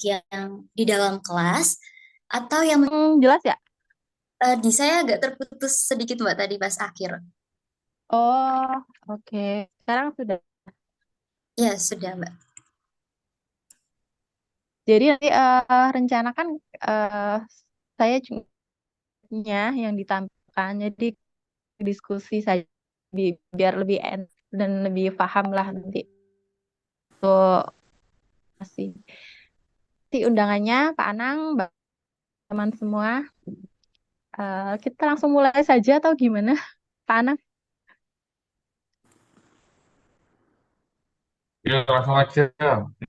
yang di dalam kelas atau yang Jelas ya? di saya agak terputus sedikit Mbak tadi pas akhir. Oh, oke. Sekarang sudah. Ya, sudah Mbak. Jadi nanti rencana kan eh, saya punya yang ditampilkan. Jadi diskusi saja biar lebih enak dan lebih paham lah nanti. Tuh masih. Nanti undangannya Pak Anang, teman semua. Kita langsung mulai saja atau gimana, Pak Anang? Ya langsung aja.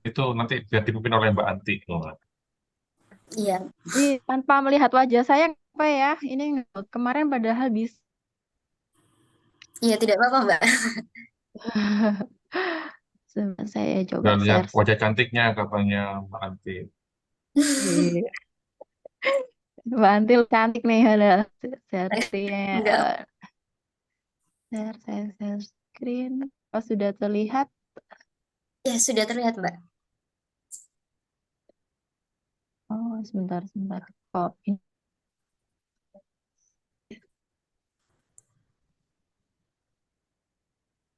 Itu nanti biar dipimpin oleh Mbak Anti. Iya, Tanpa melihat wajah saya apa ya? Ini kemarin padahal bisa. iya tidak apa-apa Mbak. Sebentar, saya coba Dan lihat share. wajah cantiknya katanya Mbak Anti. Iya. Mbak Antil cantik nih, ada share Enggak, share screen. Oh, sudah terlihat. ya sudah terlihat Mbak. Oh, sebentar. Copy.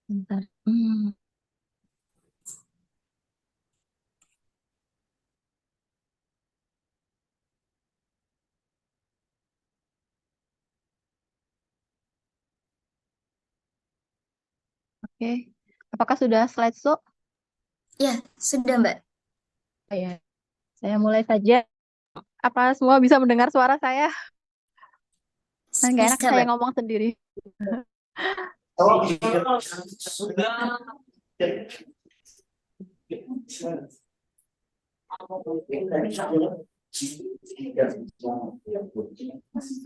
Sebentar. Oke. Apakah sudah slideshow? Ya, sudah Mbak. Oh, ya. Saya mulai saja. Apa semua bisa mendengar suara saya? Kan nggak enak Bisa saya Mbak. ngomong sendiri.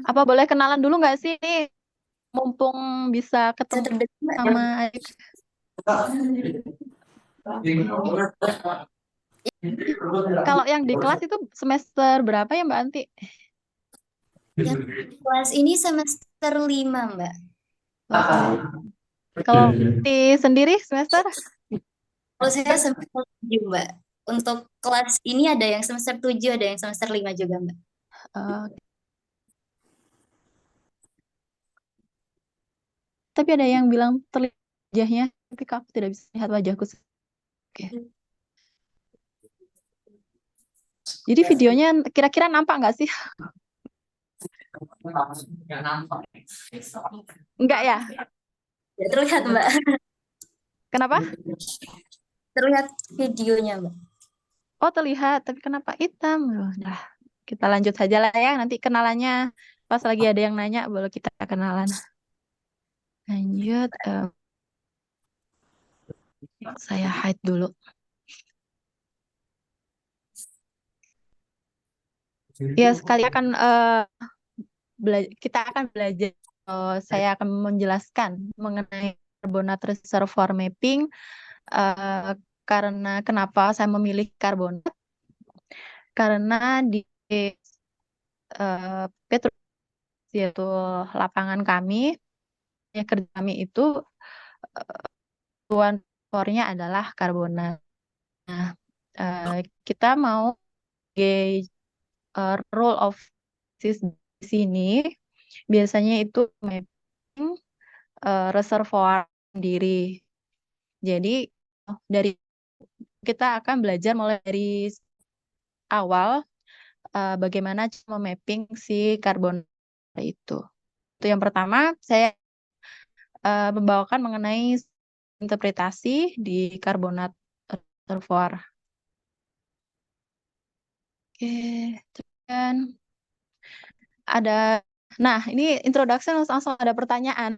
Apa boleh kenalan dulu nggak sih? Mumpung bisa Bisa ketemu terdengar Mbak. sama adik. Kalau yang di kelas itu semester berapa ya Mbak Anti? Yang kelas ini semester 5 Mbak. Kalau di sendiri semester? Kalau saya semester 7 Mbak. Untuk kelas ini ada yang semester 7, ada yang semester 5 juga Mbak. Eh, tapi ada yang bilang terlihat wajahnya, tapi aku tidak bisa lihat wajahku. Oke. Jadi videonya kira-kira nampak nggak sih? Enggak ya? Ya, terlihat Mbak. Kenapa? Terlihat videonya Mbak. Oh terlihat, tapi kenapa hitam? Nah, kita lanjut saja lah ya. Nanti kenalannya pas lagi ada yang nanya, boleh kita kenalan. Lanjut. Saya hide dulu. Ya sekali akan kita akan belajar. Saya akan menjelaskan mengenai karbonat reservoir mapping. eh, karena kenapa saya memilih karbonat? Karena di Petrus yaitu lapangan kami, ya kerja kami itu tuan nya adalah karbonat. Nah, kita mau gauge role of sis di sini biasanya itu mapping reservoir sendiri. Jadi dari kita akan belajar mulai dari awal bagaimana memapping si karbon itu. Itu yang pertama, saya membawakan mengenai interpretasi di karbonat reservoir. Oke, dan ada, nah ini introduction langsung ada pertanyaan.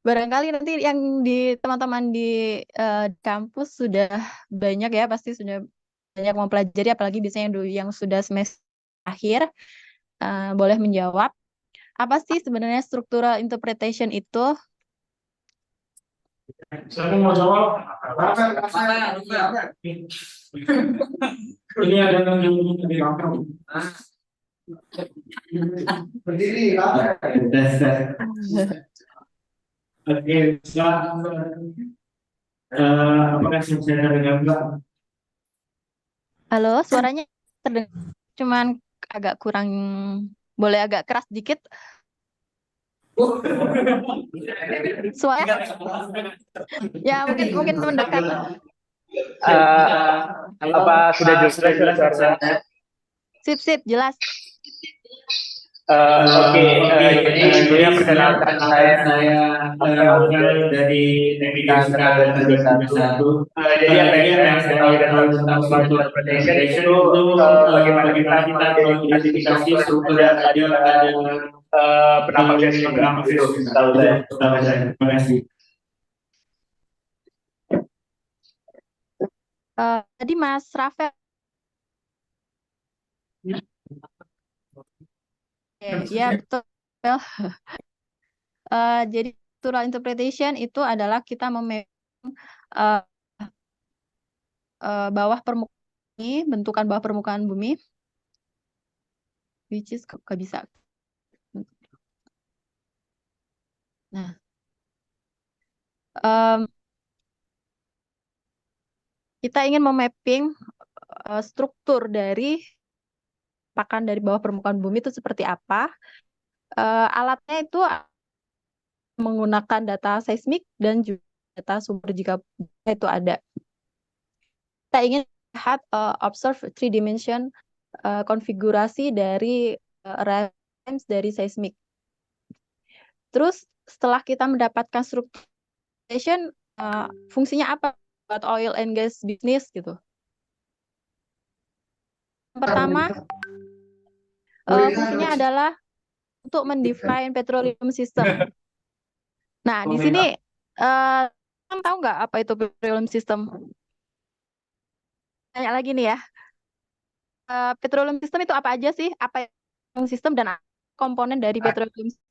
Barangkali nanti yang di teman-teman di kampus sudah banyak ya, pasti sudah banyak mempelajari, apalagi biasanya yang sudah semester akhir, boleh menjawab. Apa sih sebenarnya struktural interpretation itu? Saya mau jawab. Ini ada yang di belakang. Berdiri. Oke, apakah saya dengar Mbak? Halo, suaranya terdengar, cuman agak kurang, boleh agak keras dikit suara? Ya, mungkin mendekat. Apa sudah jelas suaranya? Sip, jelas. Oke, jadi sebelumnya perkenalkan saya Rafael dari Teknik Fisika 2021. Jadi apa yang saya tahu tentang Smart Transportation itu bagaimana kita mengidentifikasi struktur dan ada penampak sistem itu tahu saya. Terima kasih. Tadi Mas Rafael, ya betul. Jadi structural interpretation itu adalah kita memapping bawah permukaan bumi, bentukan bawah permukaan bumi, which is gak bisa. Nah, kita ingin memapping struktur dari pakan dari bawah permukaan bumi itu seperti apa. Alatnya itu menggunakan data seismik dan juga data sumber jika itu ada. Kita ingin lihat observe three dimension konfigurasi dari reference dari seismik. Terus setelah kita mendapatkan struktur fungsinya apa buat oil and gas business gitu. Yang pertama, fungsinya adalah untuk mendefine petroleum system. Nah, di sini tahu nggak apa itu petroleum system? Tanya lagi nih ya. Petroleum system itu apa aja sih? Apa yang sistem dan komponen dari petroleum system?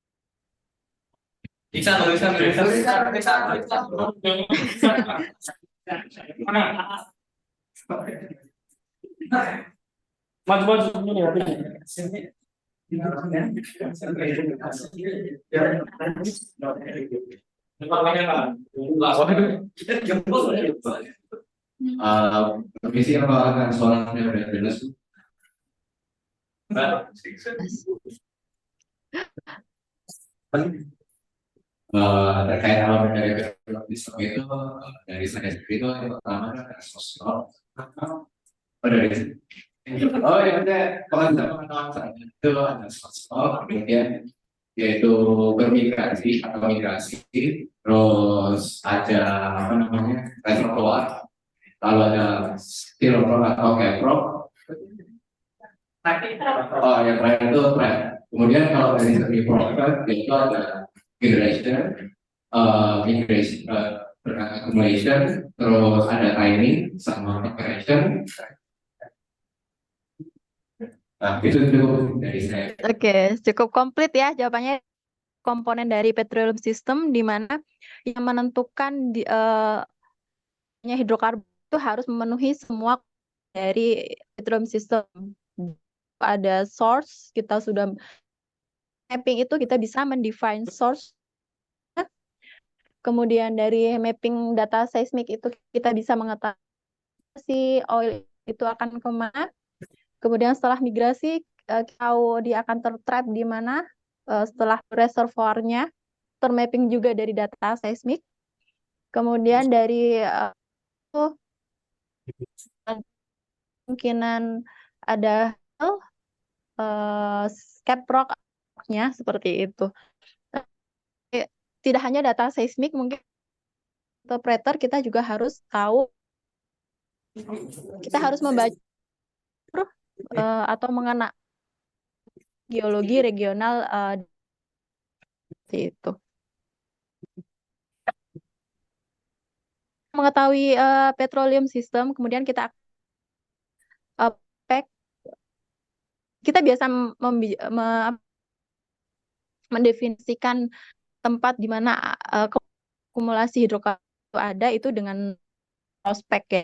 Maju ini ya. Permisi apa akan suaranya udah jelas? Terkait hal dari sistem itu dari saya sendiri itu yang pertama adalah sosial. Oh ya udah pengetahuan saya itu ada sosial, kemudian yaitu bermigrasi atau migrasi, terus ada apa namanya reservoir, lalu ada steel atau caprol. Oh yang terakhir itu trend. Kemudian kalau dari segi produk itu ada generation, migration, accumulation, terus ada timing sama operation. Nah, itu cukup dari saya. Oke, cukup komplit ya jawabannya. Komponen dari petroleum system di mana yang menentukan hidrokarbon itu harus memenuhi semua dari petroleum system. Ada source, kita sudah mapping itu kita bisa mendefine source. Kemudian dari mapping data seismik itu kita bisa mengetahui si oil itu akan kemana. Kemudian setelah migrasi, tahu dia akan tertrap di mana. Setelah reservoirnya, termapping juga dari data seismik. Kemudian dari kemungkinan ada caprock-nya seperti itu. Tidak hanya data seismik, mungkin interpreter kita juga harus tahu, kita harus membaca atau mengenal geologi regional seperti itu. Mengetahui petroleum system, kemudian kita kita biasa mendefinisikan tempat di mana akumulasi hidrokarbon ada itu dengan prospek ya.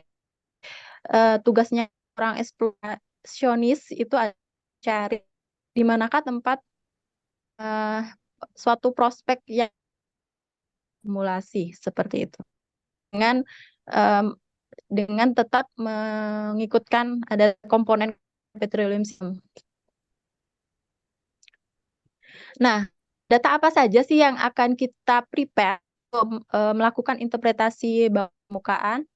Tugasnya orang eksplorasionis itu cari di manakah tempat suatu prospek yang akumulasi seperti itu. Dengan dengan tetap mengikutkan ada komponen petroleum system. Nah, data apa saja sih yang akan kita prepare untuk melakukan interpretasi permukaan?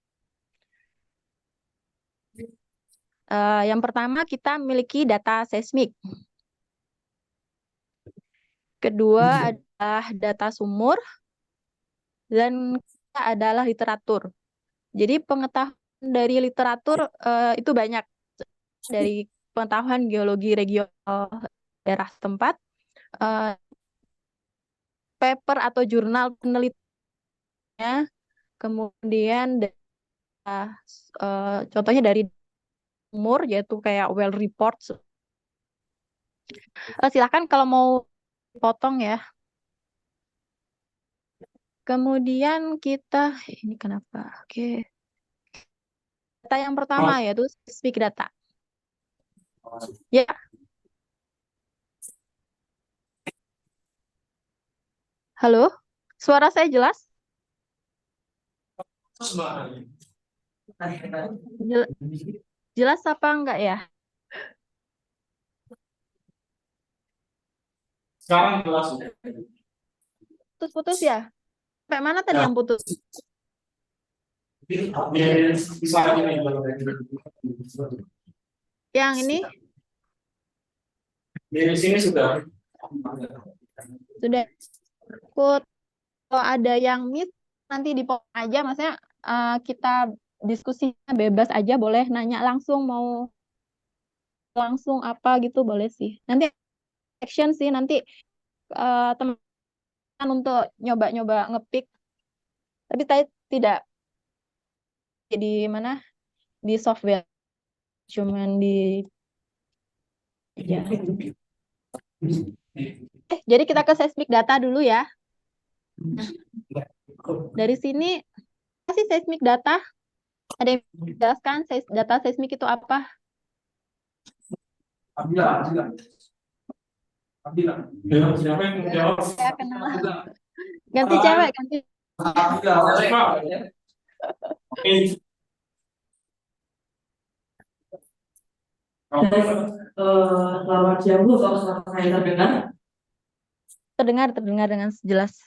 Yang pertama kita memiliki data seismik. Kedua adalah data sumur. Dan ketiga adalah literatur. Jadi pengetahuan dari literatur itu banyak. Dari pengetahuan geologi regional daerah tempat, paper atau jurnal penelitiannya, kemudian contohnya dari sumur yaitu kayak well report. Silakan kalau mau potong ya. Kemudian kita ini kenapa? Oke. Data yang pertama yaitu seismic data. Ya. Halo, suara saya jelas? Jelas apa enggak ya? Sekarang jelas. Putus-putus ya? Sampai mana tadi yang putus? Yang ini Dari sini sudah. sudah ikut. Kalau ada yang miss nanti dipotong aja, maksudnya kita diskusinya bebas aja, boleh nanya langsung, mau langsung apa gitu boleh sih. Nanti action sih nanti teman untuk nyoba-nyoba ngepick. Tapi saya tidak di mana di software, cuman di ya. Jadi kita ke seismic data dulu ya. Dari sini apa sih seismic data? Ada yang menjelaskan data seismik itu apa? Abdillah. Siapa yang menjawab? Saya kenal. Ganti cewek, ganti. Selamat siang Bu, apakah saya terdengar? Terdengar dengan jelas.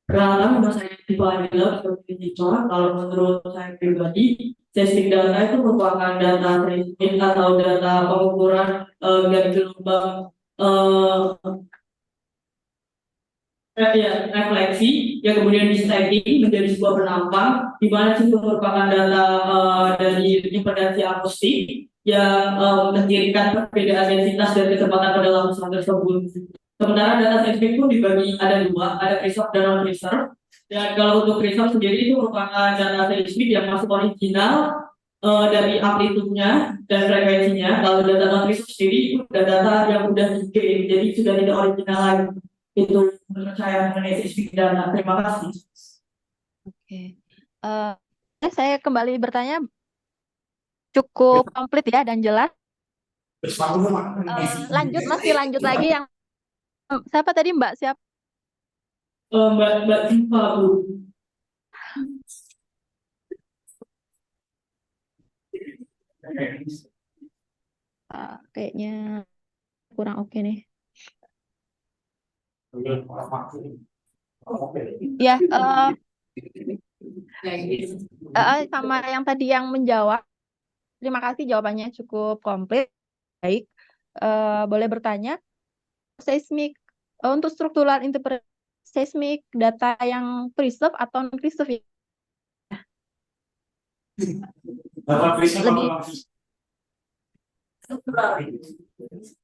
Perkenalkan, nama saya Tifa Adila, seperti Tifa. Kalau menurut saya pribadi, seismik data itu merupakan data seismik atau data pengukuran dari gelombang refleksi yang kemudian di stacking menjadi sebuah penampang, di mana itu merupakan data dari impedansi akustik yang menjadikan perbedaan densitas dan kecepatan pada lapisan tersebut. Sementara data seismik pun dibagi ada dua, ada reserve dan non reserve. Dan kalau untuk reserve sendiri itu merupakan data seismik yang masih original dari amplitudenya dan frekuensinya. Kalau data non reserve sendiri itu sudah data yang sudah di-gain, jadi sudah tidak original lagi. Itu menurut saya mengenai seismik data. Terima kasih. Oke. Saya kembali bertanya, cukup komplit ya dan jelas. Lanjut lagi yang siapa tadi Mbak siapa? Mbak Tifa, Bu. Kayaknya kurang oke nih. Ya, sama yang tadi yang menjawab. Terima kasih, jawabannya cukup komplit. Baik, boleh bertanya. Seismik untuk struktural interpretasi seismik data yang preserve atau non preserve ya? Lebih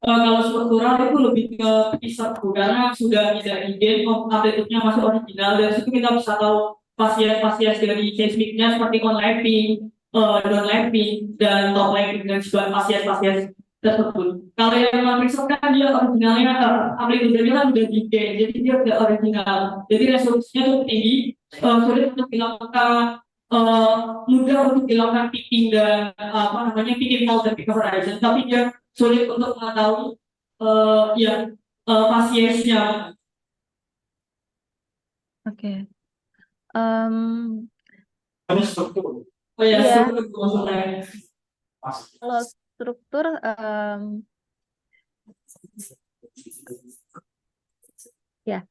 kalau struktural itu lebih ke pisah karena sudah tidak di-gain, amplitudenya masih original, dan situ kita bisa tahu fasies dari seismiknya seperti on-lapping, down-lapping, dan top-lapping, dan juga fasies tersebut. Kalau yang non-preserve kan dia originalnya amplitudenya kan sudah di-gain, jadi dia tidak original. Jadi resolusinya cukup tinggi, sulit untuk dilakukan mudah untuk dilakukan picking dan picking model picker horizon, tapi dia sulit untuk mengetahui fasiesnya. Oke. Ada struktur. Oh ya, Iya. struktur maksudnya. Kalau struktur ya.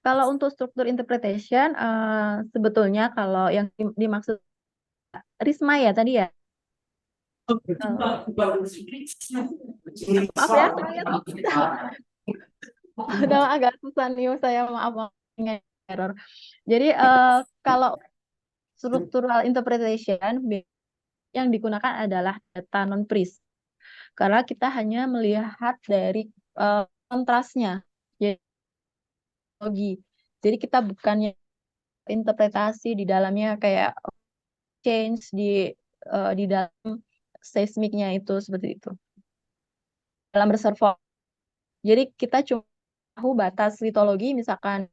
Kalau untuk struktur interpretation sebetulnya kalau yang dimaksud Risma ya tadi ya. Maaf ya, saya udah agak susah nih saya, maaf error. Jadi kalau structural interpretation yang digunakan adalah data non-pris. Karena kita hanya melihat dari kontrasnya. Jadi kita bukannya interpretasi di dalamnya kayak change di dalam seismiknya itu seperti itu. Dalam reservoir. Jadi kita cuma tahu batas litologi misalkan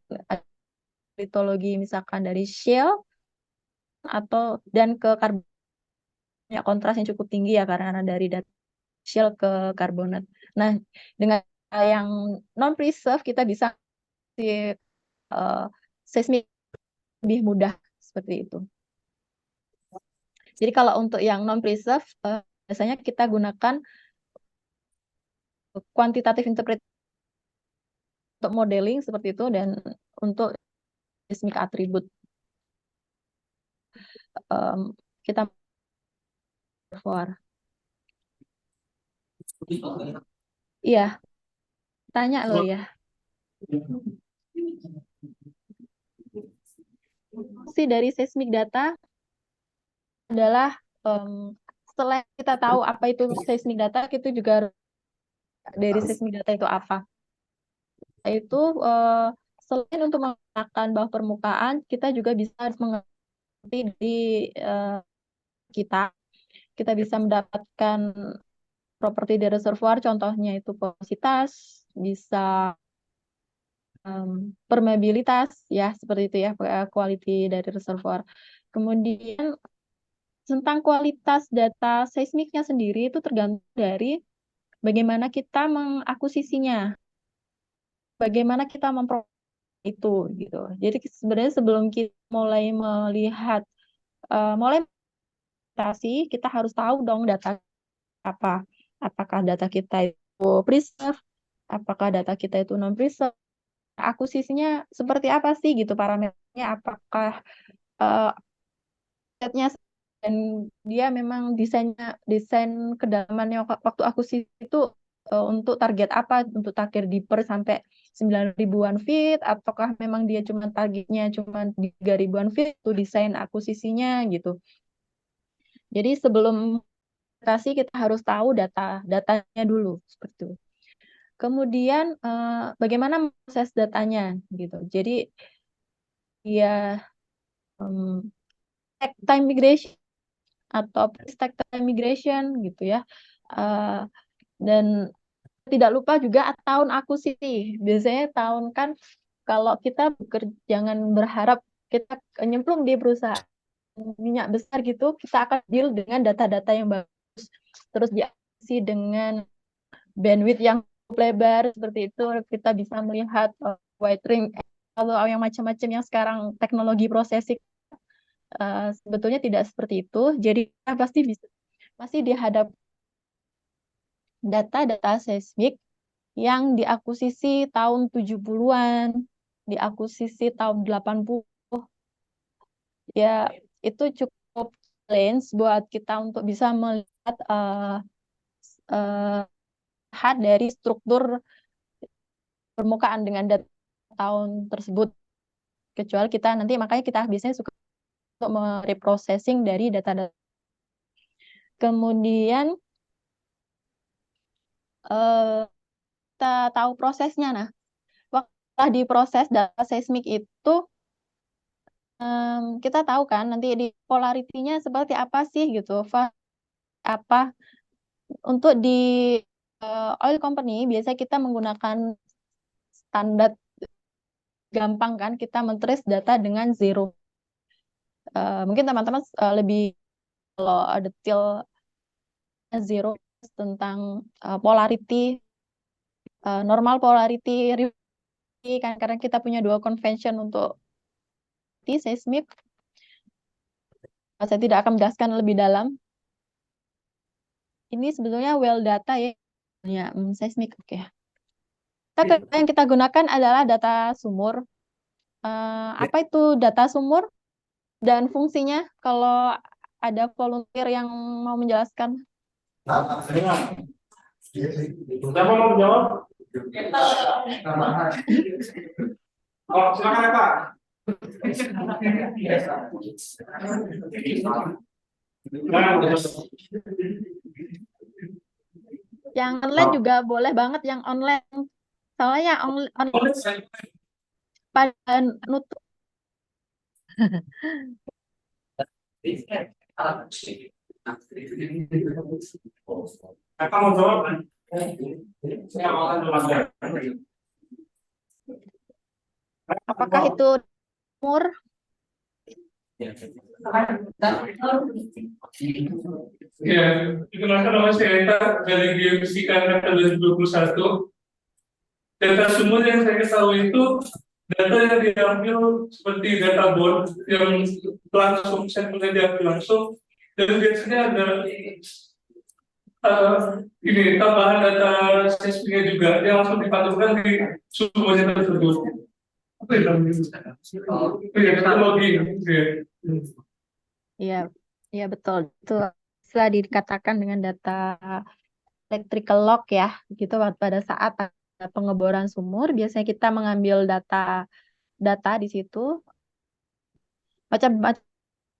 dari shale dan ke karbon kontras yang cukup tinggi ya karena dari data shale ke karbonat. Nah, dengan yang non preserve kita bisa seismik lebih mudah seperti itu. Jadi kalau untuk yang non preserve biasanya kita gunakan kuantitatif interpretasi untuk modeling seperti itu dan untuk seismik atribut kita for. Iya, tanya loh ya. Fungsi dari seismik data adalah setelah kita tahu apa itu seismik data, kita juga dari seismik data itu apa. Itu selain untuk menggunakan bawah permukaan, kita juga bisa mengerti di kita bisa mendapatkan properti dari reservoir, contohnya itu porositas, bisa permeabilitas ya seperti itu ya, quality dari reservoir. Kemudian tentang kualitas data seismiknya sendiri itu tergantung dari bagaimana kita mengakusisinya, bagaimana kita memperoleh itu gitu. Jadi sebenarnya sebelum kita mulai melihat mulai meditasi, kita harus tahu dong data apa. Apakah data kita itu preserve, apakah data kita itu non preserve, akusisinya seperti apa sih gitu parameternya, apakah setnya dan dia memang desain kedalamannya waktu akuisisi itu untuk target apa, untuk target deeper sampai 9 ribuan feet, ataukah memang dia cuma targetnya cuma 3 ribuan feet itu desain akuisisinya gitu. Jadi sebelum kasih kita harus tahu datanya dulu seperti itu. Kemudian bagaimana proses datanya gitu. Jadi dia time migration atau stack time migration gitu ya. Dan tidak lupa juga tahun akuisisi. Biasanya tahun kan kalau kita jangan berharap kita nyemplung di perusahaan minyak besar gitu, kita akan deal dengan data-data yang bagus. Terus diakuisisi dengan bandwidth yang lebar seperti itu, kita bisa melihat wide range atau yang macam-macam yang sekarang teknologi processing sebetulnya tidak seperti itu. Jadi kita pasti dihadap data-data seismik yang diakuisisi tahun 70-an, diakuisisi tahun 80. Ya, itu cukup challenge buat kita untuk bisa melihat dari struktur permukaan dengan data tahun tersebut. Kecuali kita nanti, makanya kita biasanya suka untuk mereprocessing dari data-data. Kemudian kita tahu prosesnya. Nah, waktu diproses data seismik itu kita tahu kan nanti di polaritinya seperti apa sih gitu. Apa untuk di oil company biasanya kita menggunakan standar gampang kan, kita men-trace data dengan zero. Mungkin teman-teman lebih kalau detail zero tentang polarity, normal polarity, kan karena kita punya dua convention untuk seismik. Saya tidak akan menjelaskan lebih dalam. Ini sebetulnya well data ya, seismik. Oke. Tapi yang kita gunakan adalah data sumur. Apa itu data sumur dan fungsinya? Kalau ada volunteer yang mau menjelaskan. Siapa mau menjawab? Oh, silakan ya Pak. Yang online juga boleh banget yang online. Soalnya online pada nutup. Kakak mau jawab? Saya akan jawab. Apakah itu sumur? Ya, perkenalkan nama saya Eta dari Geofisika Angkatan 2021. Data sumber yang saya ketahui itu data yang diambil seperti data bond yang langsung sampelnya diambil langsung, dan biasanya ada ini tambahan data seismiknya juga yang langsung dipantulkan di sumbernya tersebut. Apa yang namanya? Oh ya, teknologi. Iya, iya betul. Itu setelah dikatakan dengan data electrical log ya, gitu pada saat ada pengeboran sumur, biasanya kita mengambil data di situ, macam-macam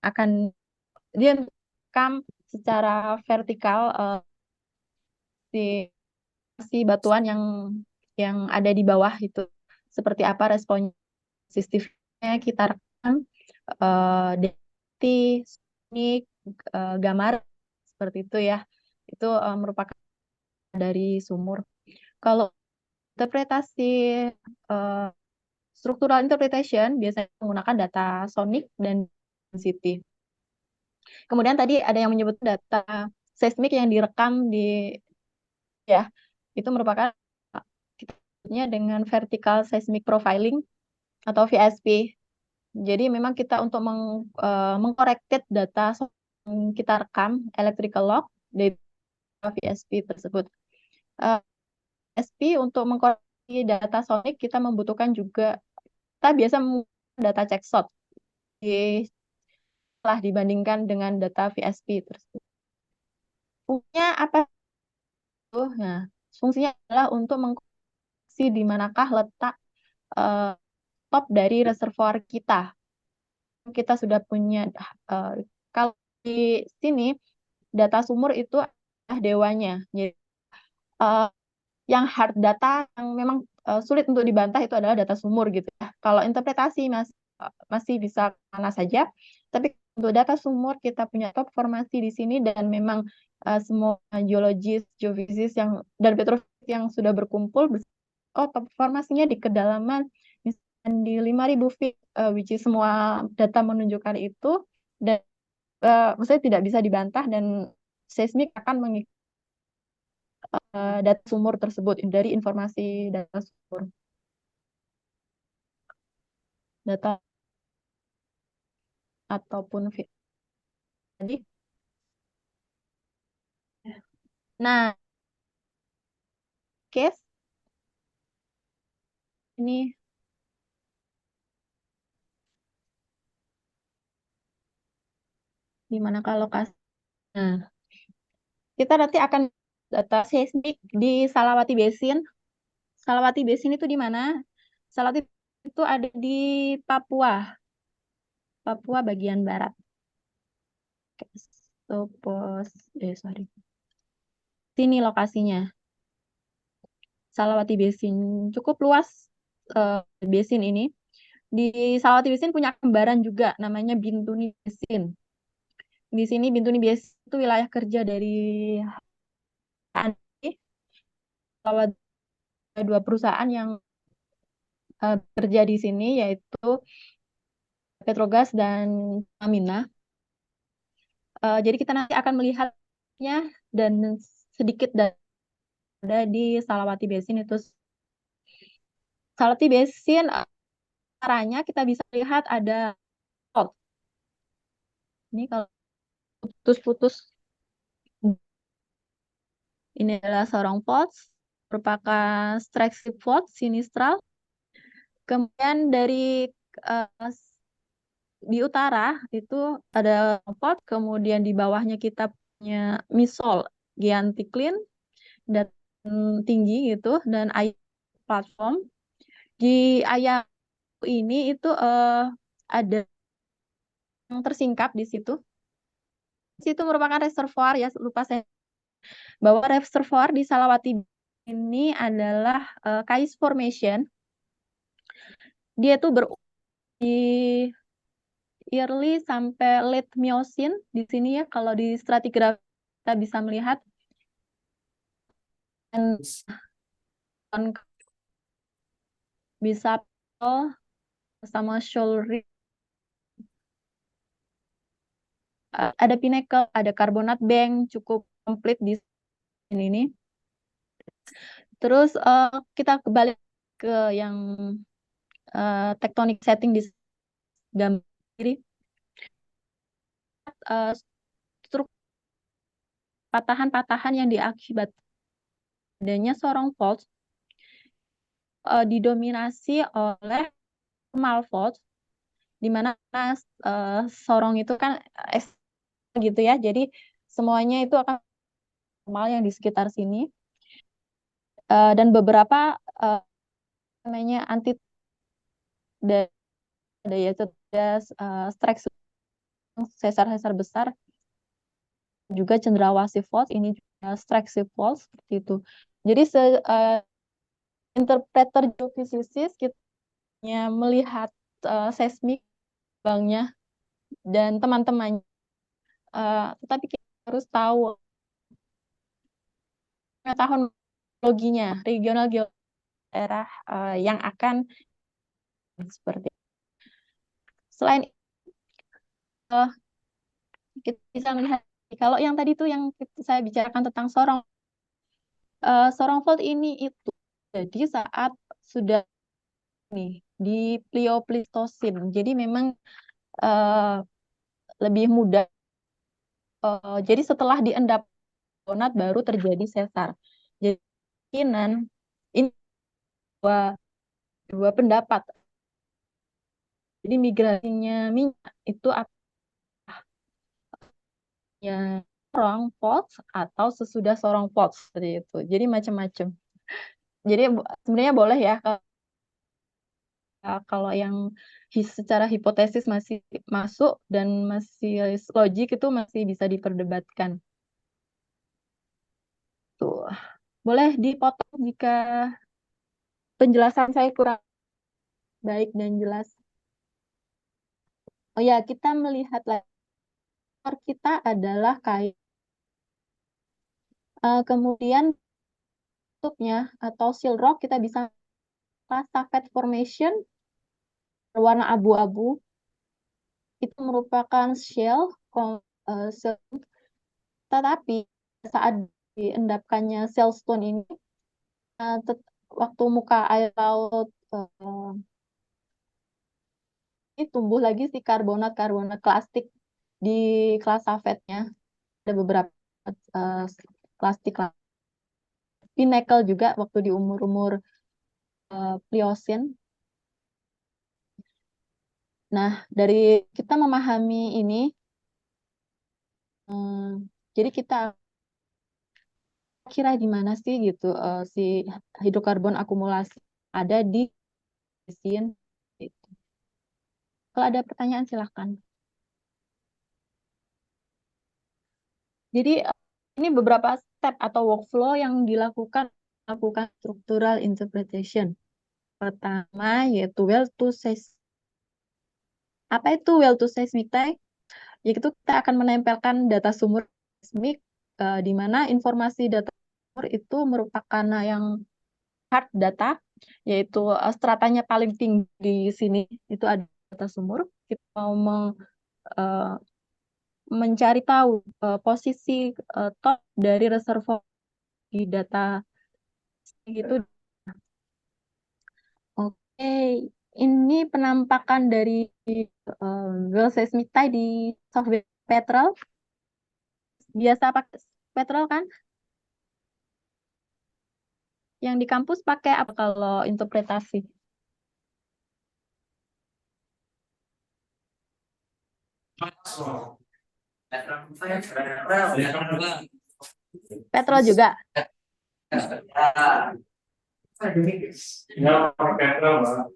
akan dia rekam secara vertikal si batuan yang ada di bawah itu seperti apa respon sistemnya kita rekam detik gambar seperti itu ya, itu merupakan dari sumur. Kalau interpretasi structural interpretation biasanya menggunakan data sonic dan density. Kemudian tadi ada yang menyebut data seismik yang direkam di ya, itu merupakan kita dengan vertical seismic profiling atau VSP. Jadi memang kita untuk mengkorektif data yang kita rekam electrical log dari VSP tersebut. VSP untuk mengkoreksi data sonic kita membutuhkan juga, kita biasa menggunakan data checkshot setelah dibandingkan dengan data VSP tersebut. Fungsinya apa? Nah, fungsinya adalah untuk mengkoreksi di manakah letak top dari reservoir kita. Kita sudah punya, kalau di sini data sumur itu adalah dewanya. Jadi, yang hard data yang memang sulit untuk dibantah itu adalah data sumur gitu ya. Kalau interpretasi masih bisa mana saja, tapi untuk data sumur kita punya top formasi di sini dan memang semua geologis, geofisis dan petrofisik yang sudah berkumpul, top formasinya di kedalaman misalnya di 5.000 feet, which is semua data menunjukkan itu, dan maksudnya tidak bisa dibantah dan seismik akan mengikuti data sumur tersebut dari informasi data sumur. Data ataupun tadi. Nah, case ini di manakah lokasi? Nah, kita nanti akan data seismik di Salawati Basin. Salawati Basin itu di mana? Salawati itu ada di Papua. Papua bagian barat. Sorry. Sini lokasinya. Salawati Basin cukup luas basin ini. Di Salawati Basin punya kembaran juga namanya Bintuni Basin. Di sini Bintuni Basin itu wilayah kerja dari dua perusahaan yang bekerja di sini, yaitu Petrogas dan Pertamina. Jadi kita nanti akan melihatnya dan sedikit ada di Salawati Basin itu. Salawati Basin caranya kita bisa lihat ada ini kalau putus-putus. Ini adalah seorang faults, merupakan strike fault sinistral. Kemudian dari di utara itu ada fault, kemudian di bawahnya kita punya misol giantiklin dan tinggi gitu, dan ayam platform. Di ayam ini itu ada yang tersingkap di situ. Itu merupakan reservoir ya, lupa saya bahwa reservoir di Salawati ini adalah Kais Formation. Dia tuh di early sampai late Miocene di sini ya. Kalau di stratigrafi kita bisa melihat dan bisa sama shoal reef. Ada pinnacle, ada carbonate bank cukup komplit di sini nih. Terus kita kembali ke yang tectonic setting di gambar kiri. Patahan-patahan yang diakibat adanya sorong fault didominasi oleh thermal fault, di mana sorong itu kan gitu ya, jadi semuanya itu akan normal yang di sekitar sini, dan beberapa namanya anti yaitu strike sesar-sesar besar, juga cendrawasih fault, ini juga strike fault seperti itu. Jadi interpreter geofisikis kita melihat seismik bangnya dan teman-teman, tetapi kita harus tahu pengetahuan loginya, regional daerah yang akan seperti itu. Selain kita bisa melihat kalau yang tadi itu yang saya bicarakan tentang sorong fault ini itu jadi saat sudah nih di Pliocene, jadi memang lebih mudah. Jadi setelah diendap donat baru terjadi sesar. Jadi ini dua pendapat. Jadi migrasinya minyak itu yang sorong fault atau sesudah sorong fault seperti itu. Jadi macam-macam. Jadi sebenarnya boleh ya kalau yang secara hipotesis masih masuk dan masih logik itu masih bisa diperdebatkan. Tuh. Boleh dipotong jika penjelasan saya kurang baik dan jelas. Oh ya, kita melihat lagi kita adalah kain. Kemudian tutupnya atau seal rock kita bisa Savage Formation berwarna abu-abu. Itu merupakan shell, tetapi saat diendapkannya shellstone ini, waktu muka air laut ini tumbuh lagi si karbonat klastik di kelas Savage-nya. Ada beberapa plastik pinnacle juga waktu di umur-umur Pliocene. Nah, dari kita memahami ini, jadi kita kira di mana sih gitu si hidrokarbon akumulasi ada di sini. Kalau ada pertanyaan silahkan. Jadi ini beberapa step atau workflow yang dilakukan structural interpretation. Pertama yaitu well to seismic. Apa itu well to seismic type? Yaitu kita akan menempelkan data sumber seismik di mana informasi data sumber itu merupakan yang hard data, yaitu stratanya paling tinggi di sini itu ada data sumber. Kita mau mencari tahu posisi top dari reservoir di data gitu. Oke, ini penampakan dari well seismic type di software Petrel. biasa pakai petrol kan? Yang di kampus pakai apa kalau interpretasi? Petrol juga. Ya, pakai petrol, Mbak.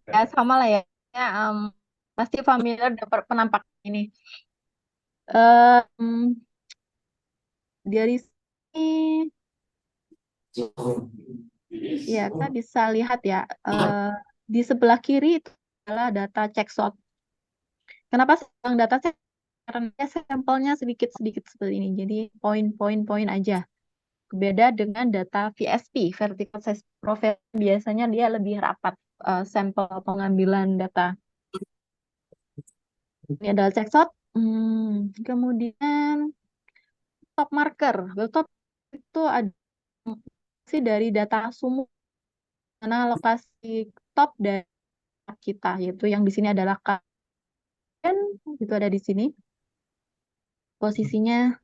Ya sama lah ya. Ya, pasti familiar dapat penampakan ini. Dari sini ya kita bisa lihat ya, di sebelah kiri itu adalah data checkshot. Kenapa saya bilang data check? Karena sampelnya sedikit-sedikit seperti ini. Jadi poin-poin aja. Beda dengan data VSP, vertical size profile, biasanya dia lebih rapat sampel pengambilan data. Ini adalah checkshot. Kemudian top marker. Top itu ada dari data sumur, mana lokasi top dari kita, yaitu yang di sini adalah kan itu ada di sini posisinya.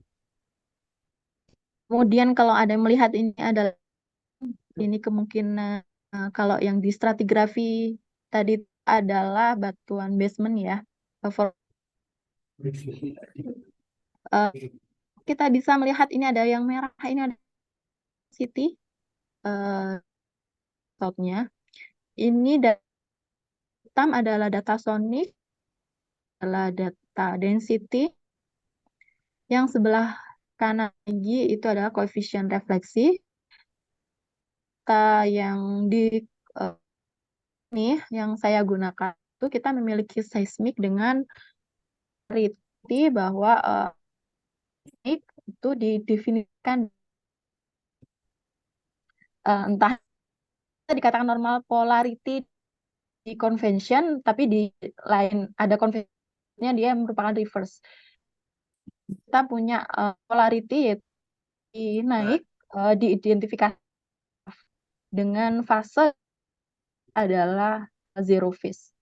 Kemudian kalau ada yang melihat ini adalah ini kemungkinan kalau yang di stratigrafi tadi adalah batuan basement ya. Kita bisa melihat ini ada yang merah, ini ada city topnya. Ini data hitam adalah data sonic, adalah data density. Yang sebelah kanan lagi itu adalah koefisien refleksi. Data yang di ini yang saya gunakan itu kita memiliki seismik dengan riti bahwa itu didefinisikan entah dikatakan normal polarity di convention, tapi di lain ada conventionnya dia merupakan reverse. Kita punya polarity yaitu naik diidentifikasi dengan fase adalah zero phase.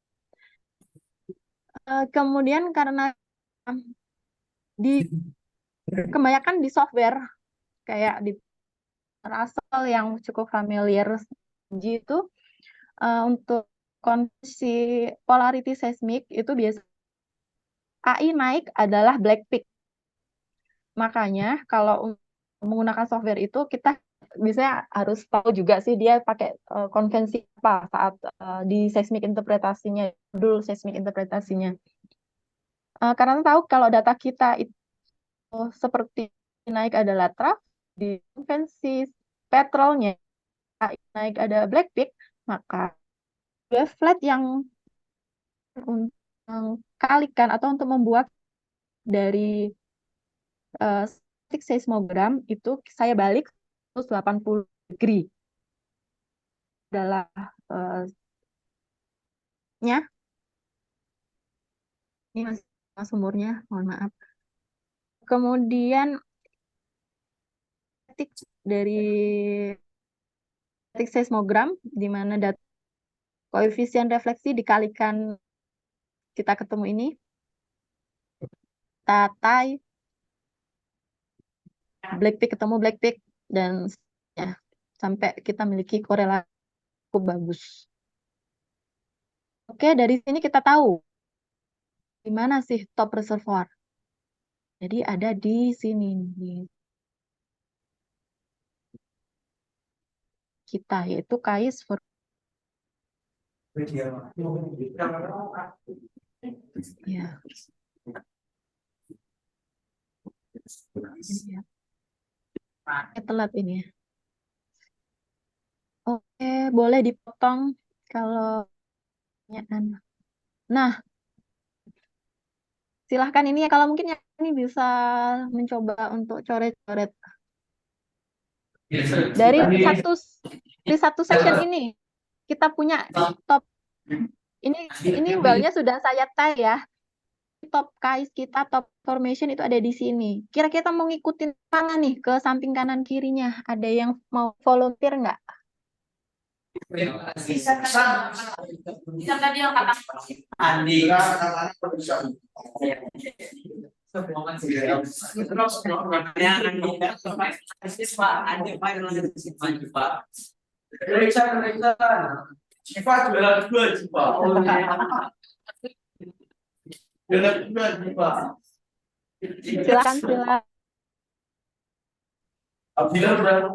Kemudian karena di kebanyakan di software kayak di Russell yang cukup familiar itu untuk kondisi polarity seismik itu biasa AI naik adalah black peak. Makanya kalau menggunakan software itu kita biasanya harus tahu juga sih dia pakai konvensi apa saat di seismik interpretasinya, dulu seismik interpretasinya. Karena tahu kalau data kita itu seperti naik adalah trough, di konvensi petrolnya naik ada black peak, maka wave flat yang kalikan atau untuk membuat dari static seismogram itu saya balik 180 degree adalah nya ini masih sumurnya, mohon maaf. Kemudian dari static seismogram di mana data koefisien refleksi dikalikan kita ketemu ini tatai black peak ketemu black peak dan ya sampai kita memiliki korelasi cukup bagus. Oke, dari sini kita tahu di mana sih top reservoir. Jadi ada di sini nih. Kita yaitu KAIS ya. Telat ini ya. Oke, boleh dipotong kalau pertanyaan. Nah, silahkan ini ya kalau mungkin yang ini bisa mencoba untuk coret-coret dari satu section ini kita punya top ini balnya sudah saya tag ya. Top KAIS kita, top formation itu ada di sini. Kira-kira mau ngikutin mana nih ke samping kanan kirinya? Ada yang mau volunteer nggak? Bisa tadi yang kata Andi. Sifat juara dua Cipa. Juara dua Cipa. Silakan silakan. Abdillah udah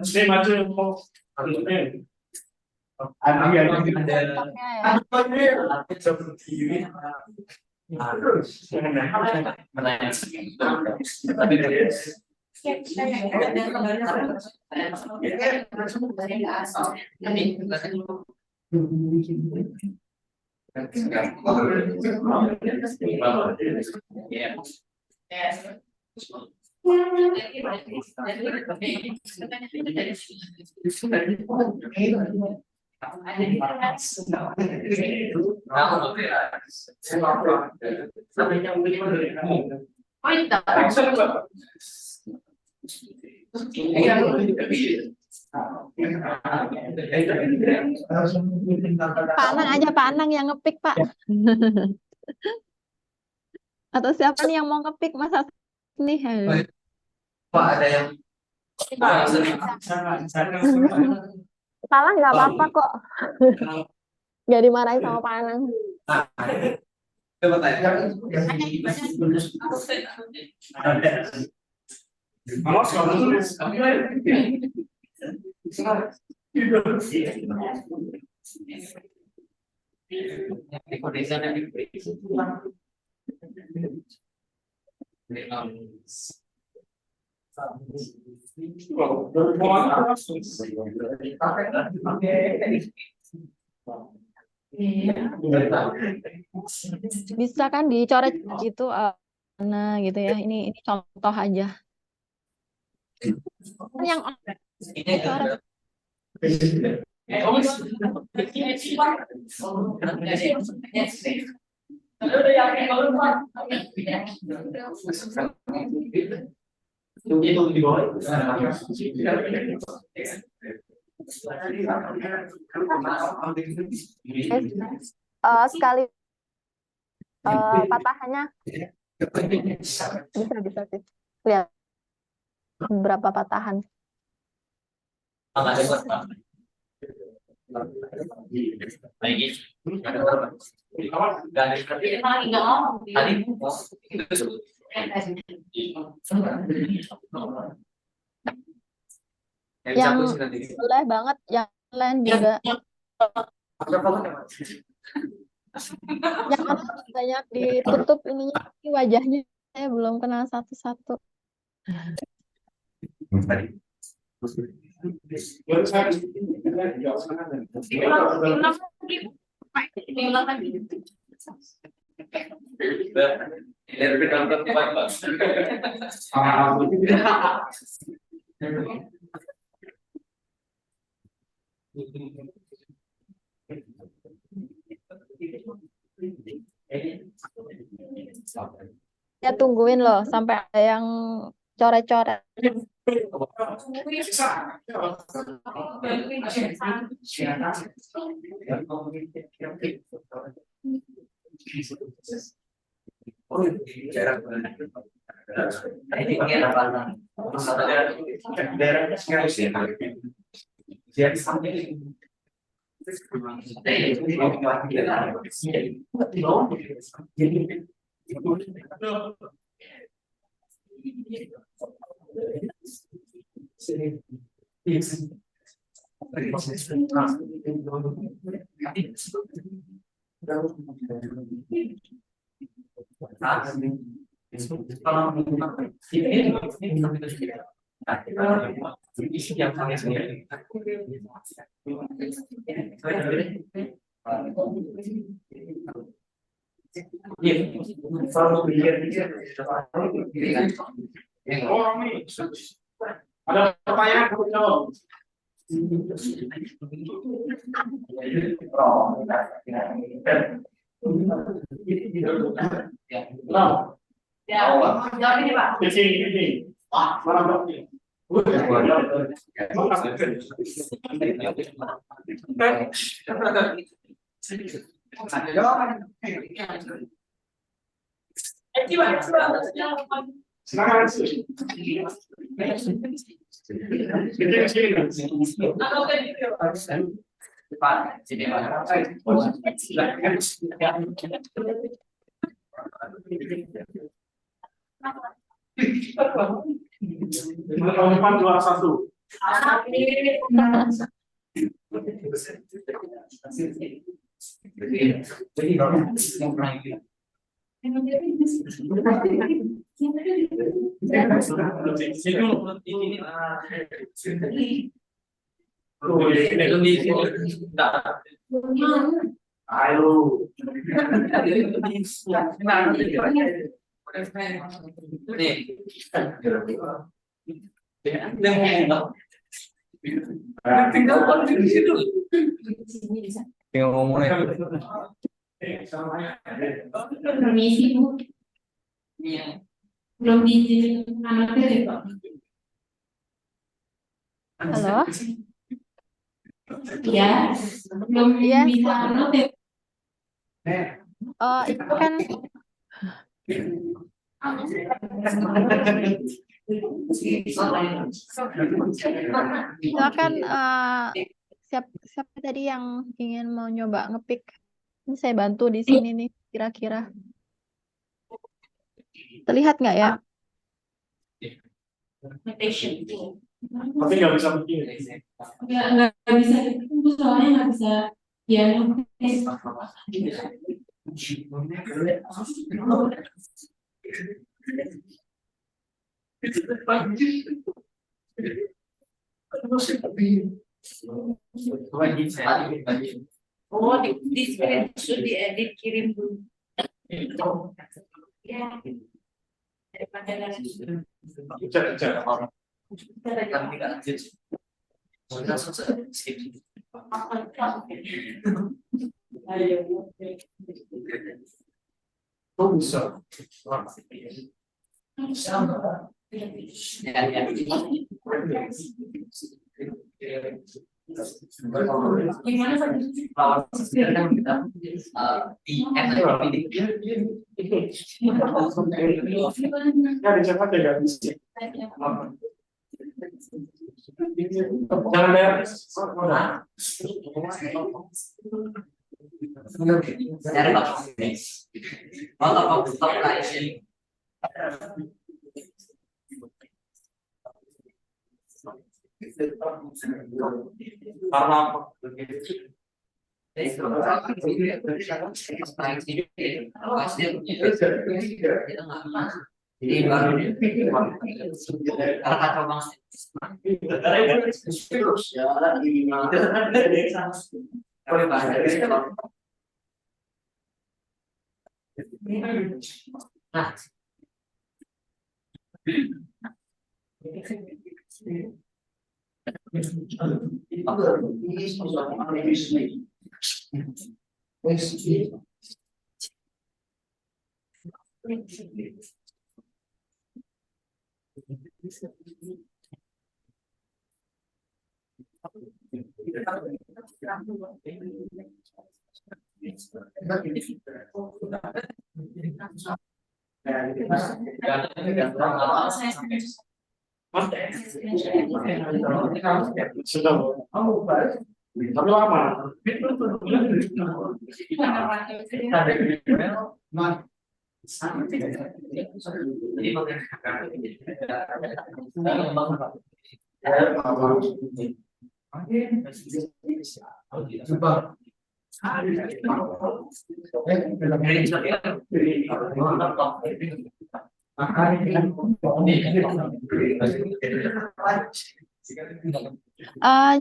ini maju mau Pak Anang aja, Pak Anang yang ngepick, Pak. Atau siapa nih yang mau ngepick masa nih? Pak ada yang Salah nggak apa-apa kok. Nggak dimarahin sama Pak Anang. coba tanya. Bisa kan dicoret gitu, nah gitu ya. Ini contoh aja. Yang coret. Itu di bawah. Sekali patahannya bisa sih. Lihat berapa patahan. Yang boleh banget, yang lain juga. Yang banyak ditutup ininya, wajahnya saya belum kenal satu-satu. Ya tungguin loh sampai ada yang coret-coret. Ada pertanyaan jawab. Ya, jawab ini Pak. Ini. Mana Tahun depan 21. Permisi Bu, belum diizinin anaknya ya Pak. Halo? Ya, belum Iya. bisa anot ya. Oh, itu kan silakan siapa tadi yang ingin mau nyoba ngepick? Ini saya bantu di sini nih kira-kira. Terlihat nggak ya? Meditation. Tapi nggak bisa begini. Nggak bisa itu soalnya nggak bisa ya notice. Oh, di screenshot diedit kirim dulu. Ya. Daripada gimana Ya di Jakarta nggak bisa. Jangan bayar. Karena apa? Sudah. Tapi lama.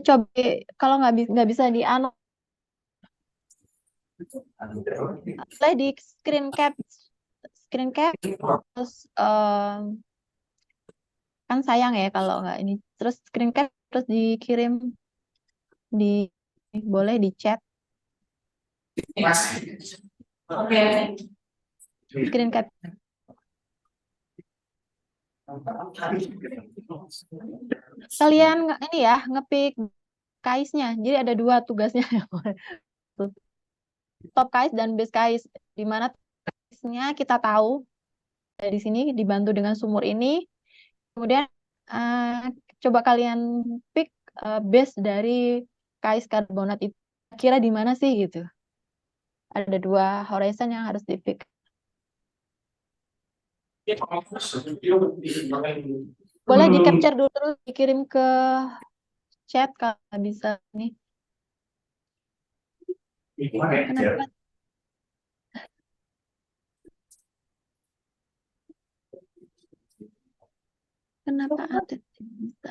Coba kalau nggak bisa di boleh di screen cap terus kan sayang ya kalau nggak ini terus screen cap terus dikirim boleh di chat Oke. screen cap Kalian ini ya ngepick KAIS-nya. Jadi ada 2 tugasnya. Top KAIS dan base KAIS. Di mana KAIS-nya kita tahu di sini dibantu dengan sumur ini. Kemudian coba kalian pick base dari KAIS karbonat itu kira di mana sih gitu. Ada 2 horizon yang harus di-pick. Boleh di-capture dulu terus dikirim ke chat kalau bisa nih. Kenapa? Kenapa ada bisa?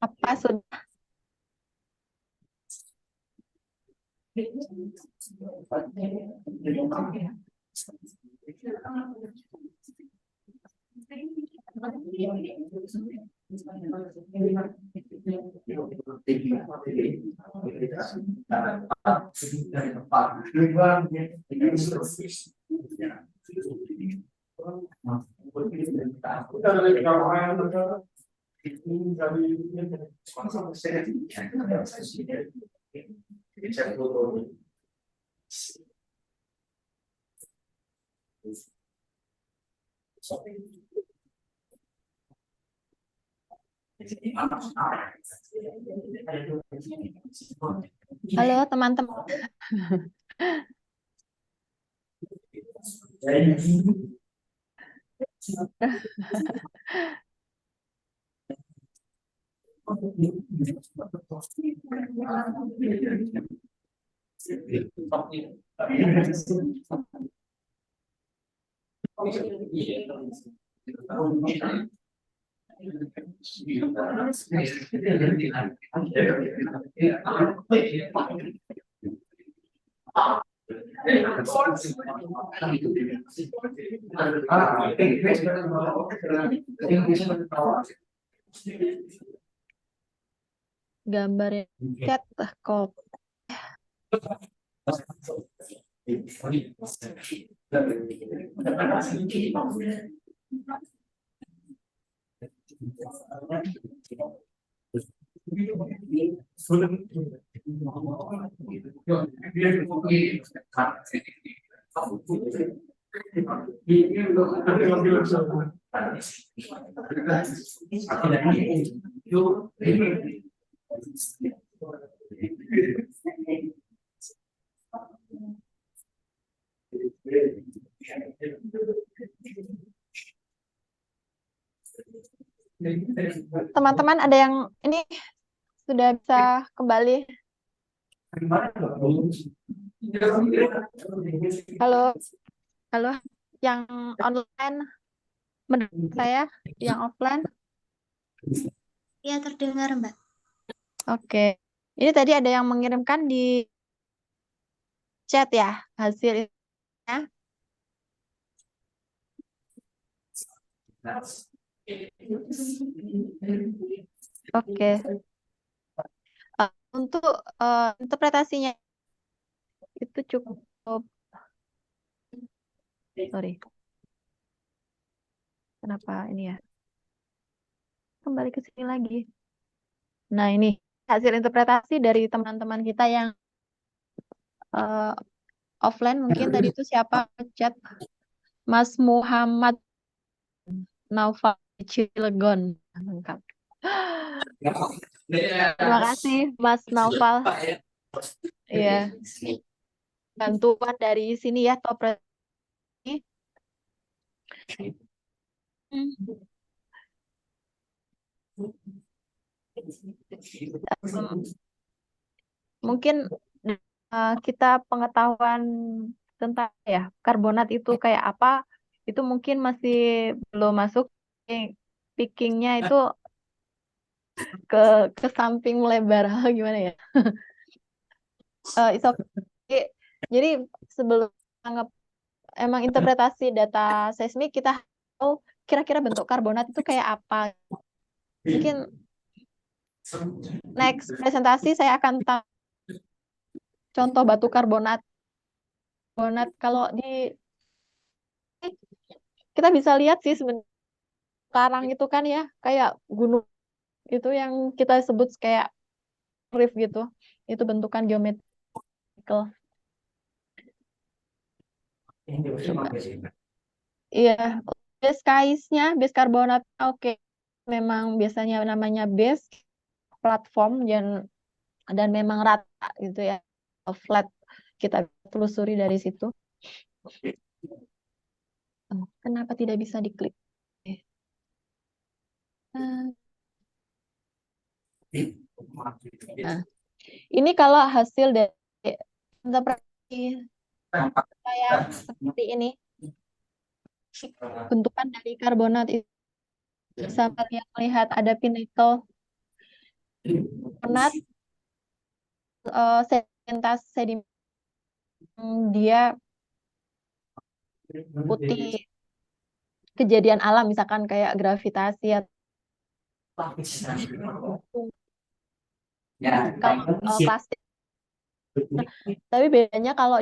Apa sudah? Halo teman-teman. Gambar yang cat kok. Teman-teman ada yang ini sudah bisa kembali? Halo, halo, yang online mendengar saya, yang offline? Ya, terdengar, Mbak. Oke, ini tadi ada yang mengirimkan di chat ya hasilnya. Oke, untuk interpretasinya itu cukup, sorry, kenapa ini ya? Kembali ke sini lagi. Nah, ini hasil interpretasi dari teman-teman kita yang offline, mungkin tadi itu siapa chat? Mas Muhammad Naufal Cilegon. Lengkap. Terima kasih Mas Naufal. Iya. Bantuan dari sini ya, Top ini. Mungkin kita pengetahuan tentang ya karbonat itu kayak apa itu mungkin masih belum masuk. Pickingnya itu ke samping melebar gimana ya? It's okay. Jadi sebelum anggap emang interpretasi data seismik kita tahu kira-kira bentuk karbonat itu kayak apa. Mungkin next presentasi saya akan contoh batu karbonat. Kalau di kita bisa lihat sih sebenarnya karang itu kan ya kayak gunung itu yang kita sebut kayak reef gitu. Itu bentukan geometrical. Iya, base karbonat oke. Memang biasanya namanya base platform dan memang rata gitu ya. Flat kita telusuri dari situ. Kenapa tidak bisa diklik? Nah, ini kalau hasil dari interpretasi saya seperti ini. Bentukan dari karbonat itu bisa melihat ada pinnacle karbonat sedimen dia putih kejadian alam misalkan kayak gravitasi atau plastik. Tapi bedanya kalau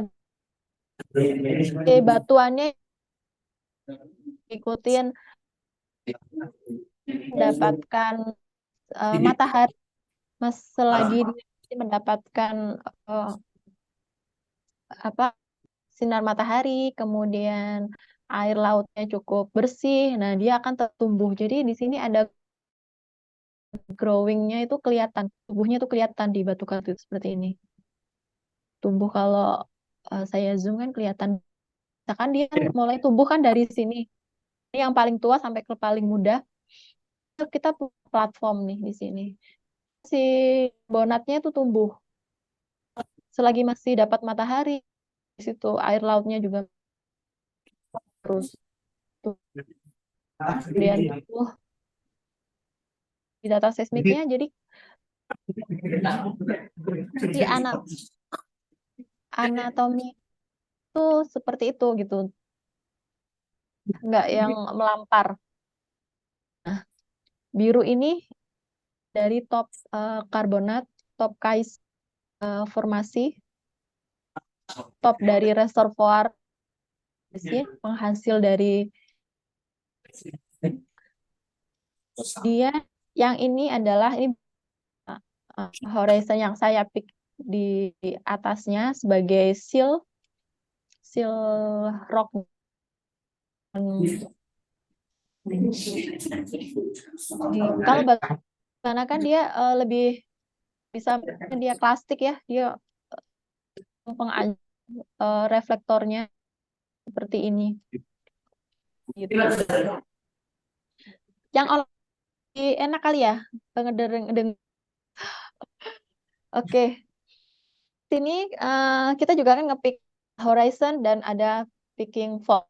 di batuannya ikutin mendapatkan matahari selagi dia mendapatkan sinar matahari, kemudian air lautnya cukup bersih, nah dia akan tumbuh. Jadi di sini ada growing-nya itu kelihatan, tubuhnya itu kelihatan di batu kartu seperti ini. Tumbuh kalau saya zoom kan kelihatan, misalkan dia mulai tumbuh kan dari sini. Ini yang paling tua sampai ke paling muda. Kita punya platform nih di sini. Si bonatnya itu tumbuh. Selagi masih dapat matahari, di situ air lautnya juga terus kemudian di data seismiknya jadi di anatomi itu seperti itu gitu, nggak yang melampar. Nah, biru ini dari top karbonat, top kais formasi, top dari reservoir penghasil dari dia. Yang ini adalah ini horizon yang saya pick di atasnya sebagai seal rock Kalau karena kan dia lebih bisa dia plastik ya, dia reflektornya seperti ini. Gitu. Yang enak kali ya ngedengar. Oke. Sini kita juga kan ngepick horizon dan ada picking fault.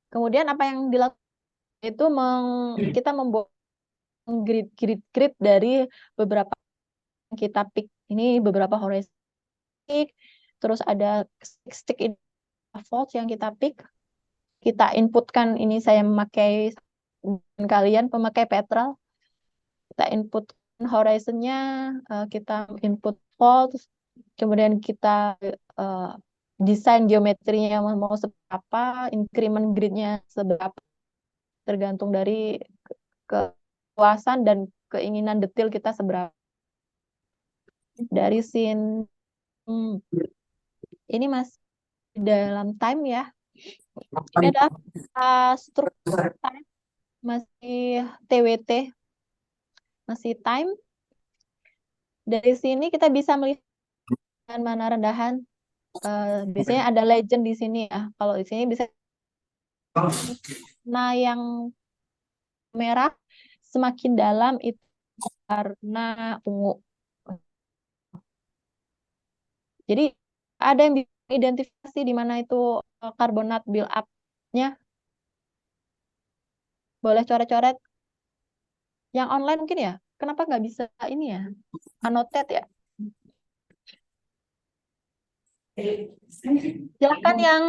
Kemudian apa yang dilakukan itu kita membuat grid dari beberapa yang kita pick. Ini beberapa horizon pick, terus ada stick in fault yang kita pick. Kita inputkan, ini saya memakai kalian pemakai Petrel. Kita input horizonnya, kita input fault, kemudian kita desain geometrinya mau seperti apa, increment gridnya seberapa, tergantung dari kepuasan dan keinginan detail kita seberapa. Dari scene ini masih dalam time ya. Ini adalah struktur time, masih TWT, masih time. Dari sini kita bisa melihat mana rendahan. Biasanya ada legend di sini ya. Kalau di sini bisa, nah yang merah semakin dalam itu karena ungu. Jadi ada yang bisa identifikasi di mana itu karbonat build up-nya. Boleh coret-coret. Yang online mungkin ya. Kenapa nggak bisa ini ya? Annotate ya. Silakan yang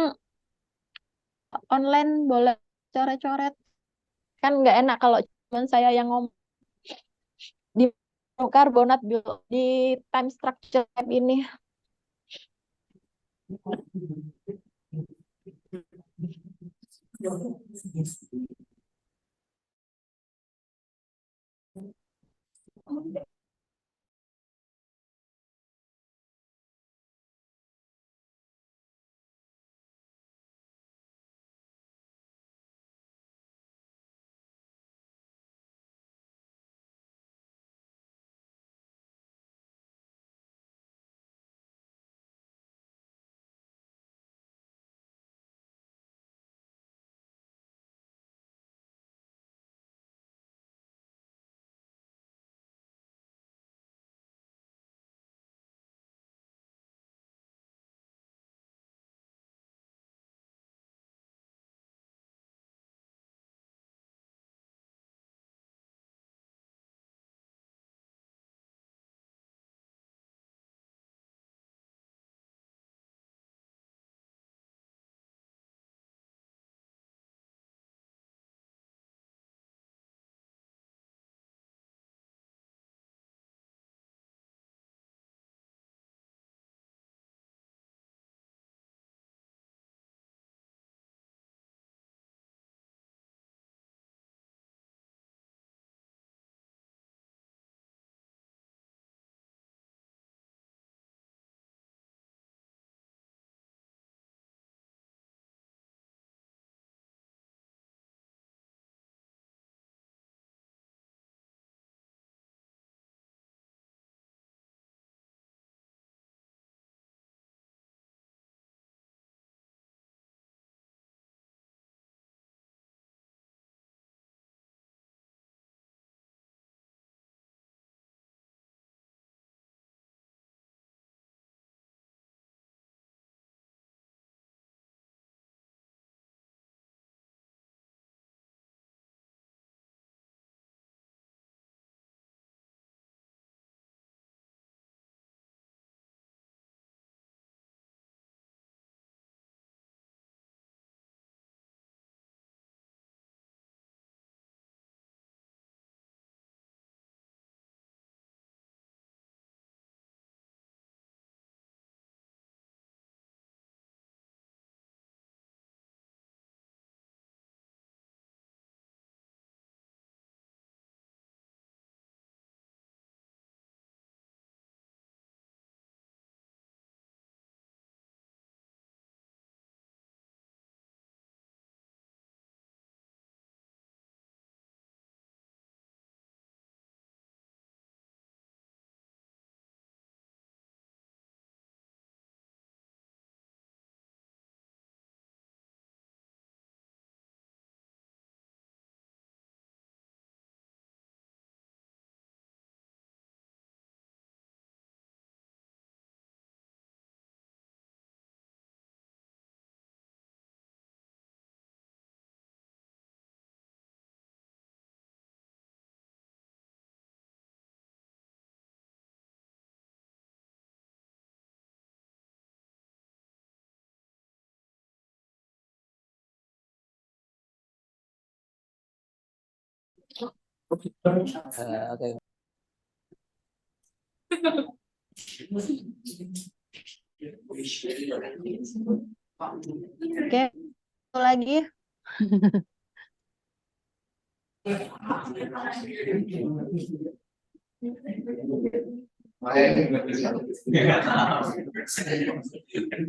online boleh coret-coret. Kan nggak enak kalau cuma saya yang ngomong di karbonat di time structure ini. Oke. Oke, satu lagi.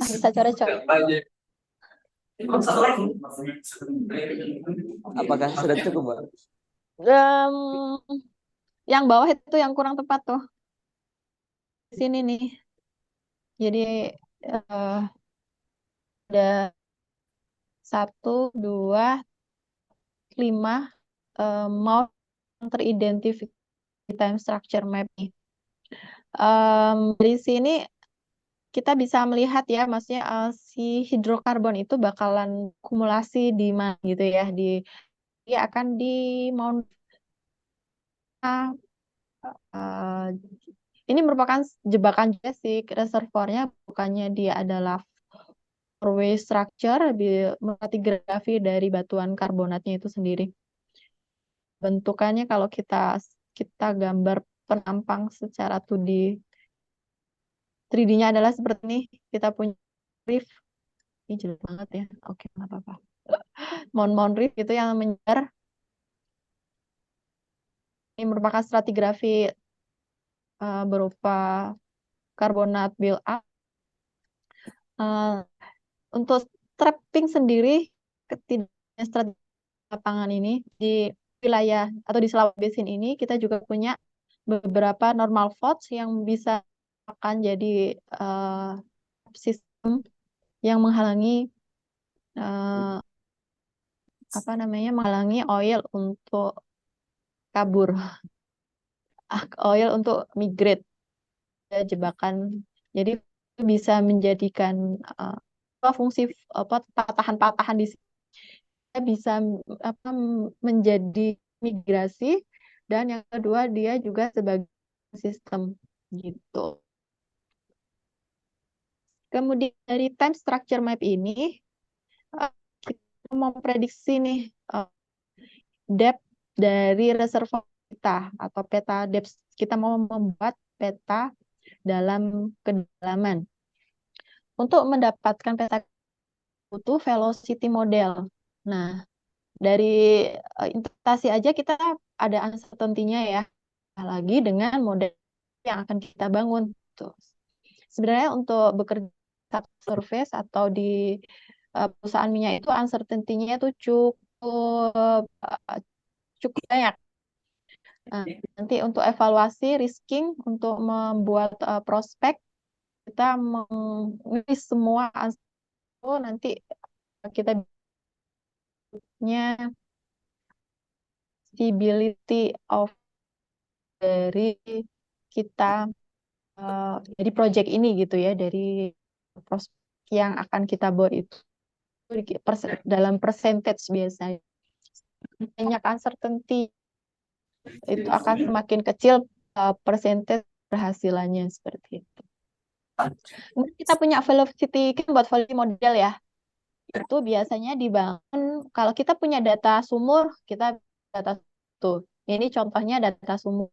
Bisa coret-coret. Apakah sudah cukup, Mbak? Em, yang bawah itu yang kurang tepat tuh. Di sini nih. Jadi ada 1, 2, 5 mau teridentifikasi di time structure map nih. Dari sini kita bisa melihat ya, maksudnya si hidrokarbon itu bakalan kumulasi di mana gitu ya, dia akan di mount. Ini merupakan jebakan juga sih, reservoirnya bukannya dia adalah four-way structure, stratigrafi dari batuan karbonatnya itu sendiri. Bentukannya kalau kita gambar penampang secara 2D, 3D-nya adalah seperti ini. Kita punya reef, ini jelek banget ya. Oke, nggak apa-apa. Mount reef itu yang menyebar. Ini merupakan stratigrafi berupa karbonat build up. Untuk trapping sendiri, ketidaknya strategi lapangan ini di wilayah atau di Sulawesi Basin ini kita juga punya beberapa normal faults yang bisa akan jadi sistem yang menghalangi menghalangi oil untuk kabur, oil untuk migrate, jebakan. Jadi bisa menjadikan fungsi patahan-patahan di sini bisa menjadi migrasi, dan yang kedua dia juga sebagai sistem gitu. Kemudian dari time structure map ini kita mau prediksi nih depth dari reservoir kita atau peta depth. Kita mau membuat peta dalam kedalaman. Untuk mendapatkan peta butuh velocity model. Nah, dari interpretasi aja kita ada uncertainty-nya ya, lagi dengan model yang akan kita bangun. Tuh. Sebenarnya untuk bekerja surface atau di perusahaan minyak itu uncertainty-nya itu cukup banyak. Nah, nanti untuk evaluasi risking untuk membuat prospek, kita mengelis semua nanti kita punya feasibility of dari kita dari project ini gitu ya, dari prospek yang akan kita buat itu dalam percentage biasanya. Banyak uncertainty itu akan semakin kecil percentage berhasilannya seperti itu. Kemudian kita punya velocity, kita buat velocity model ya. Itu biasanya dibangun kalau kita punya data sumur, kita data tuh. Ini contohnya data sumur.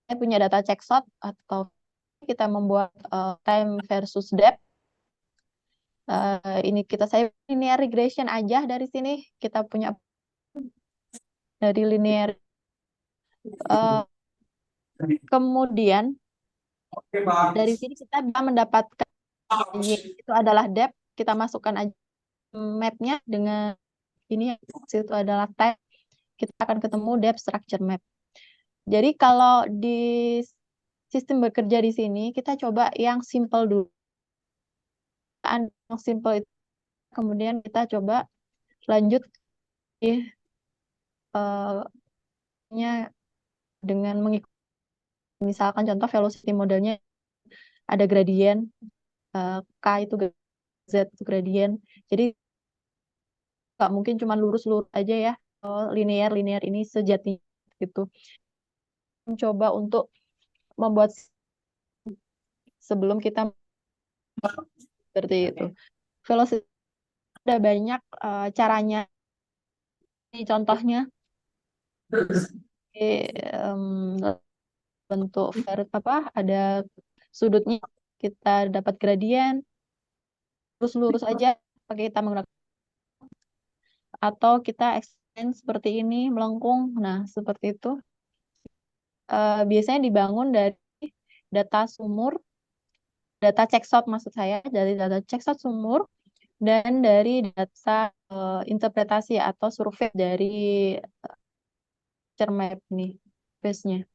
Kita punya data check shot atau kita membuat time versus depth. Ini saya linear regression aja dari sini. Kita punya dari linear. Kemudian dari sini kita bisa mendapatkan itu adalah depth. Kita masukkan aja mapnya dengan ini itu adalah time. Kita akan ketemu depth structure map. Jadi kalau di sistem bekerja di sini kita coba yang simple dulu. Yang simple itu kemudian kita coba lanjut dengan mengikuti misalkan contoh velocity modelnya ada gradien K itu Z itu gradien, jadi nggak mungkin cuma lurus-lurus aja ya, linear ini sejati gitu. Mencoba untuk membuat sebelum kita seperti itu. Velocity ada banyak caranya. Ini contohnya bentuk ada sudutnya, kita dapat gradien, lurus aja pakai kita menggunakan, atau kita extend seperti ini melengkung. Nah, seperti itu. Biasanya dibangun dari data sumur, data checkshot maksud saya, dari data checkshot sumur dan dari data interpretasi atau survei dari map nih, base-nya.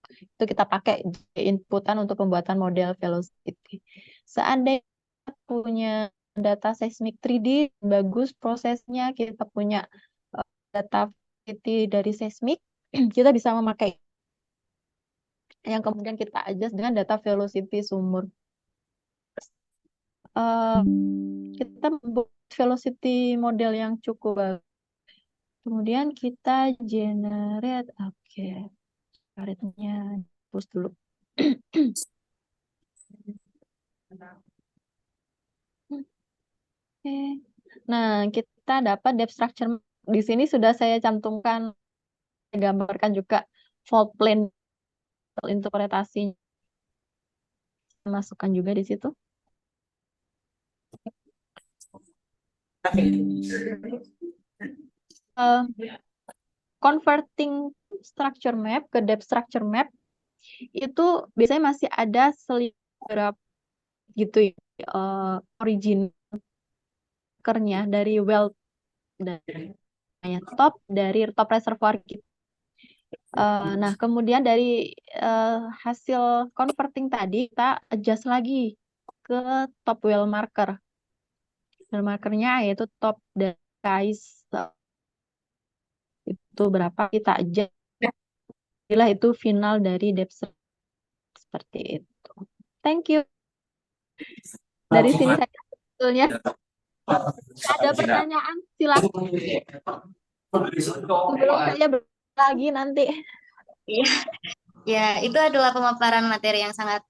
Itu kita pakai inputan untuk pembuatan model velocity. Seandainya punya data seismik 3D bagus prosesnya, kita punya data velocity dari seismik, kita bisa memakai yang kemudian kita adjust dengan data velocity sumur. Kita membuat velocity model yang cukup bagus. Kemudian kita generate, karetnya hapus dulu. Oke. Nah, kita dapat depth structure. Di sini sudah saya cantumkan, gambarkan juga fault plane interpretasinya. Masukkan juga di situ. Converting structure map ke depth structure map itu biasanya masih ada beberapa gitu ya, origin kernya dari well dari top reservoir gitu. Nah, kemudian dari hasil converting tadi kita adjust lagi ke top well marker. Well markernya yaitu top dan size itu berapa kita adjust. Inilah itu final dari depth seperti itu. Thank you. Dari sini saya sebetulnya ada pertanyaan, silakan. Sebelum saya lagi nanti. Ya, itu adalah pemaparan materi yang sangat